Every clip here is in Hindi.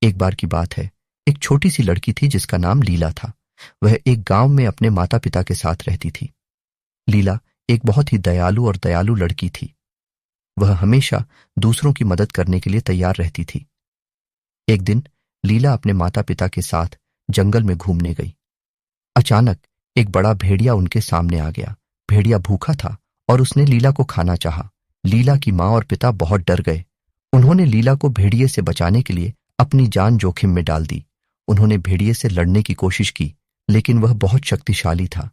एक बार की बात है, एक छोटी सी लड़की थी जिसका नाम लीला था। वह एक गांव में अपने माता पिता के साथ रहती थी। लीला एक बहुत ही दयालु लड़की थी। वह हमेशा दूसरों की मदद करने के लिए तैयार रहती थी। एक दिन लीला अपने माता पिता के साथ जंगल में घूमने गई। अचानक एक बड़ा भेड़िया उनके सामने आ गया। भेड़िया भूखा था और उसने लीला को खाना चाहा। लीला की माँ और पिता बहुत डर गए। उन्होंने लीला को भेड़िए से बचाने के लिए अपनी जान जोखिम में डाल दी। उन्होंने भेड़िए से लड़ने की कोशिश की, लेकिन वह बहुत शक्तिशाली था।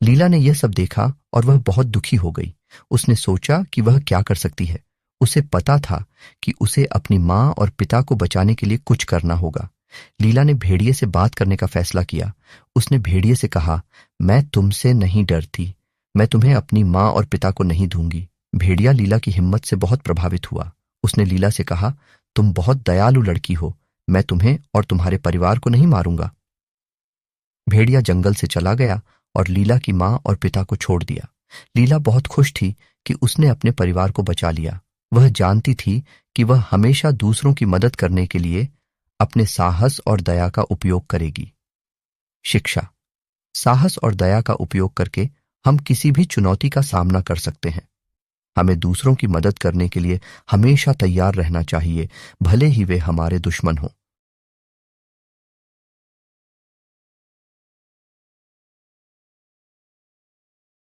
लीला ने यह सब देखा और वह बहुत दुखी हो गई। उसने सोचा कि वह क्या कर सकती है। उसे पता था कि उसे अपनी माँ और पिता को बचाने के लिए कुछ करना होगा। लीला ने भेड़िए से बात करने का फैसला किया। उसने भेड़िए से कहा, मैं तुमसे नहीं डरती, मैं तुम्हें अपनी माँ और पिता को नहीं दूंगी। भेड़िया लीला की हिम्मत से बहुत प्रभावित हुआ। उसने लीला से कहा, तुम बहुत दयालु लड़की हो, मैं तुम्हें और तुम्हारे परिवार को नहीं मारूंगा। भेड़िया जंगल से चला गया और लीला की माँ और पिता को छोड़ दिया। लीला बहुत खुश थी कि उसने अपने परिवार को बचा लिया। वह जानती थी कि वह हमेशा दूसरों की मदद करने के लिए अपने साहस और दया का उपयोग करेगी। शिक्षा। साहस और दया का उपयोग करके हम किसी भी चुनौती का सामना कर सकते हैं। हमें दूसरों की मदद करने के लिए हमेशा तैयार रहना चाहिए, भले ही वे हमारे दुश्मन हों।